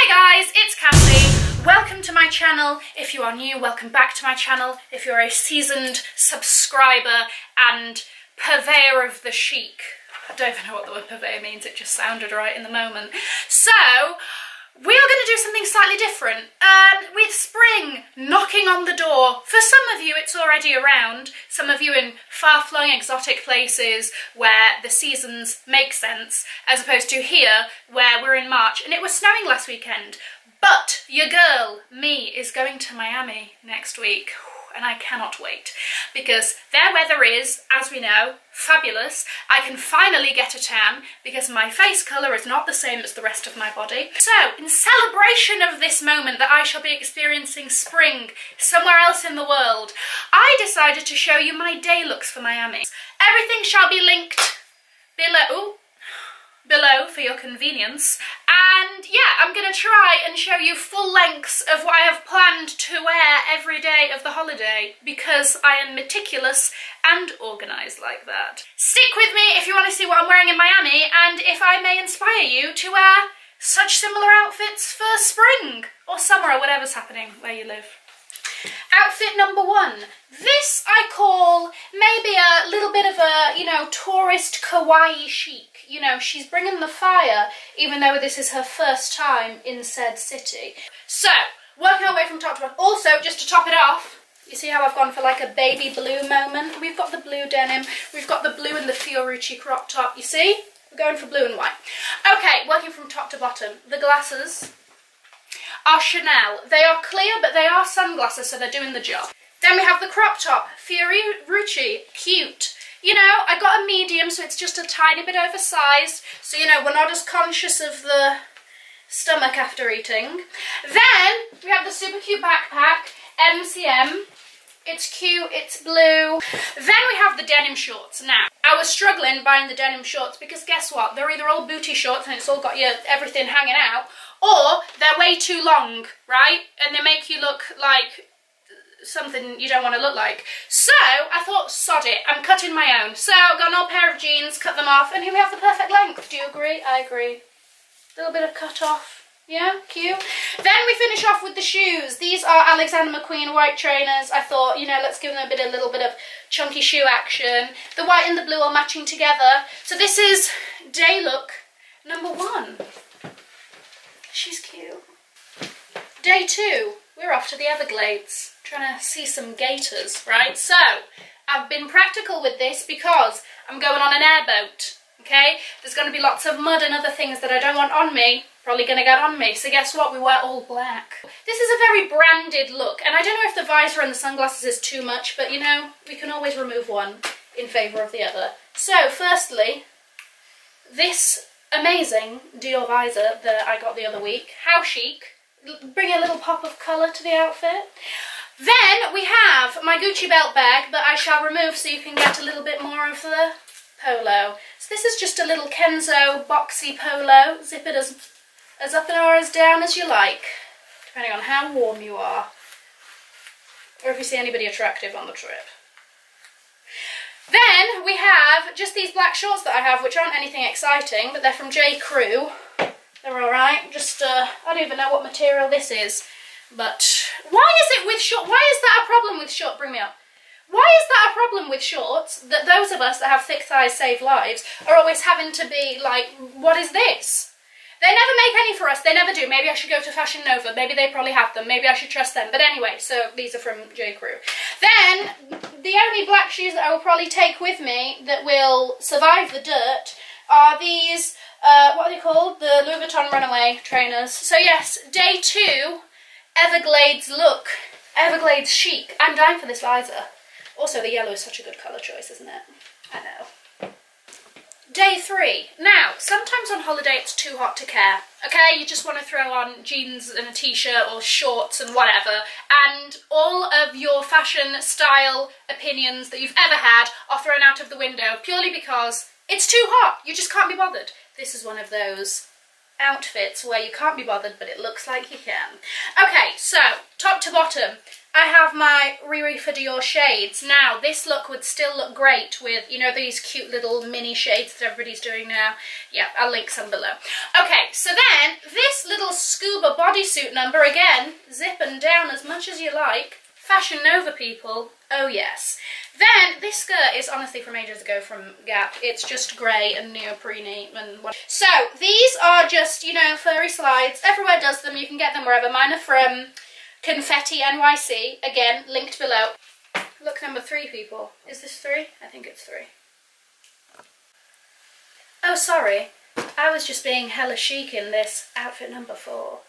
Hi guys, it's Cassie. Welcome to my channel. If you are new, welcome back to my channel. If you're a seasoned subscriber and purveyor of the chic. I don't even know what the word purveyor means, it just sounded right in the moment. So, we are going to do something slightly different. With spring knocking on the door. For some of you it's already around, some of you in far-flung exotic places where the seasons make sense, as opposed to here where we're in March and it was snowing last weekend. But your girl, me, is going to Miami next week. And I cannot wait, because their weather is, as we know, fabulous. I can finally get a tan because my face colour is not the same as the rest of my body. So, in celebration of this moment that I shall be experiencing spring somewhere else in the world, I decided to show you my day looks for Miami. Everything shall be linked below for your convenience, and yeah, I'm gonna try and show you full lengths of what I have planned to wear every day of the holiday, because I am meticulous and organised like that. Stick with me if you want to see what I'm wearing in Miami, and if I may inspire you to wear such similar outfits for spring or summer or whatever's happening where you live. Outfit number one. This I call maybe a little bit of a, you know, tourist kawaii chic. You know, she's bringing the fire, even though this is her first time in said city. So, working our way from top to bottom. Also, just to top it off, you see how I've gone for like a baby blue moment? We've got the blue denim, we've got the blue in the Fiorucci crop top, you see? We're going for blue and white. Okay, working from top to bottom. The glasses are Chanel. They are clear, but they are sunglasses, so they're doing the job. Then we have the crop top, Fiorucci, cute. You know, I got a medium, so it's just a tiny bit oversized, so you know, we're not as conscious of the stomach after eating. Then we have the super cute backpack, MCM. It's cute, it's blue. Then we have the denim shorts. Now, I was struggling buying the denim shorts because guess what? They're either all booty shorts and it's all got your everything hanging out, or they're way too long, right? And they make you look like something you don't want to look like. So I thought, sod it, I'm cutting my own. So I've got an old pair of jeans, cut them off, and here we have the perfect length. Do you agree? I agree. A little bit of cut off. Yeah, cute. Then we finish off with the shoes. These are Alexander McQueen white trainers. I thought, you know, let's give them a little bit of chunky shoe action. The white and the blue are matching together. So this is day look number one. She's cute. Day two, we're off to the Everglades. Trying to see some gators, right? So, I've been practical with this because I'm going on an airboat, okay? There's going to be lots of mud and other things that I don't want on me, probably going to get on me. So guess what? We wear all black. This is a very branded look, and I don't know if the visor and the sunglasses is too much, but you know, we can always remove one in favour of the other. So, firstly, this amazing Dior visor that I got the other week. How chic. Bring a little pop of colour to the outfit. Then we have my Gucci belt bag that I shall remove so you can get a little bit more of the polo. So this is just a little Kenzo boxy polo. Zip it as up or as down as you like, depending on how warm you are, or if you see anybody attractive on the trip. Then we have just these black shorts that I have, which aren't anything exciting, but they're from J. Crew. They're alright. Just, I don't even know what material this is. But why is it with short? Why is that a problem with short? Bring me up. Why is that a problem with shorts? That those of us that have thick thighs save lives are always having to be like, what is this? They never make any for us. They never do. Maybe I should go to Fashion Nova. Maybe they probably have them. Maybe I should trust them. But anyway, so these are from J. Crew. Then the only black shoes that I will probably take with me that will survive the dirt are these. What are they called? The Louis Vuitton Runaway trainers. So yes, day two. Everglades look. Everglades chic. I'm dying for this visor. Also, the yellow is such a good colour choice, isn't it? I know. Day three. Now, sometimes on holiday it's too hot to care. Okay, you just want to throw on jeans and a t-shirt or shorts and whatever, and all of your fashion, style, opinions that you've ever had are thrown out of the window purely because it's too hot. You just can't be bothered. This is one of those outfits where you can't be bothered, but it looks like you can. Okay, so top to bottom, I have my Riri for Dior shades. Now, this look would still look great with, you know, these cute little mini shades that everybody's doing now. Yeah, I'll link some below. Okay, so then, this little scuba but bodysuit number, again, zipping down as much as you like. Fashion Nova people, oh yes. Then, this skirt is honestly from ages ago from Gap. It's just grey and neoprene and what. So, these are just, you know, furry slides. Everywhere does them, you can get them wherever. Mine are from Confetti NYC, again, linked below. Look, number 3, people. Is this 3? I think it's 3. Oh, sorry. I was just being hella chic in this outfit number 4.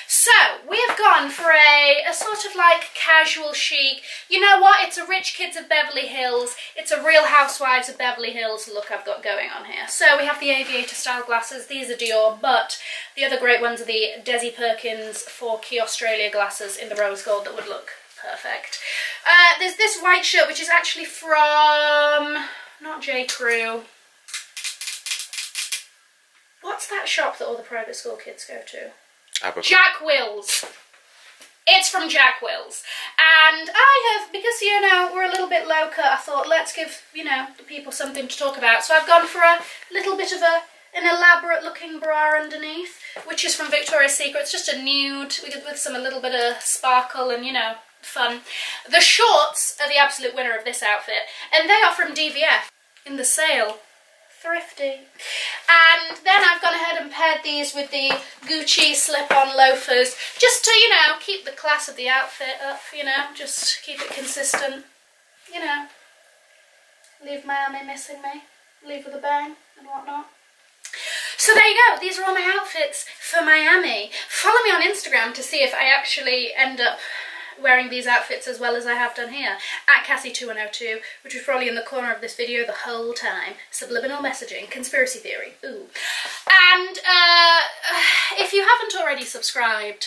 So, we have gone for a sort of like casual chic, you know what, it's a Rich Kids of Beverly Hills, it's a Real Housewives of Beverly Hills look I've got going on here. So we have the aviator style glasses, these are Dior, but the other great ones are the Desi Perkins 4 Key Australia glasses in the rose gold that would look perfect. There's this white shirt which is actually from, not J. Crew. What's that shop that all the private school kids go to? Jack Wills. It's from Jack Wills. And I have, because, you know, we're a little bit low cut, I thought, let's give, you know, the people something to talk about. So I've gone for a little bit of an elaborate looking bra underneath, which is from Victoria's Secret. It's just a nude with a little bit of sparkle and, you know, fun. The shorts are the absolute winner of this outfit, and they are from DVF in the sale. Thrifty. And then I've gone ahead and paired these with the Gucci slip-on loafers, just to, you know, keep the class of the outfit up, you know, just keep it consistent, you know, leave Miami missing me, leave with a bang and whatnot. So there you go, these are all my outfits for Miami. Follow me on Instagram to see if I actually end up wearing these outfits as well as I have done here, at Cassie2102, which was probably in the corner of this video the whole time. Subliminal messaging, conspiracy theory, ooh. And if you haven't already subscribed,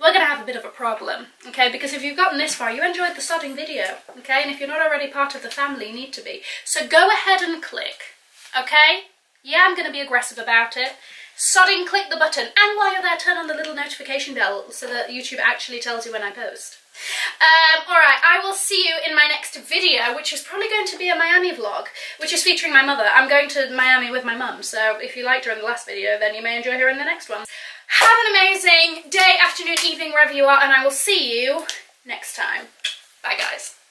we're gonna have a bit of a problem, okay? Because if you've gotten this far, you enjoyed the sodding video, okay? And if you're not already part of the family, you need to be. So go ahead and click, okay? Yeah, I'm gonna be aggressive about it. Sodding click the button, and while you're there, turn on the little notification bell so that YouTube actually tells you when I post. Alright, I will see you in my next video, which is probably going to be a Miami vlog, which is featuring my mother. I'm going to Miami with my mum, so if you liked her in the last video, then you may enjoy her in the next one. Have an amazing day, afternoon, evening, wherever you are, and I will see you next time. Bye, guys.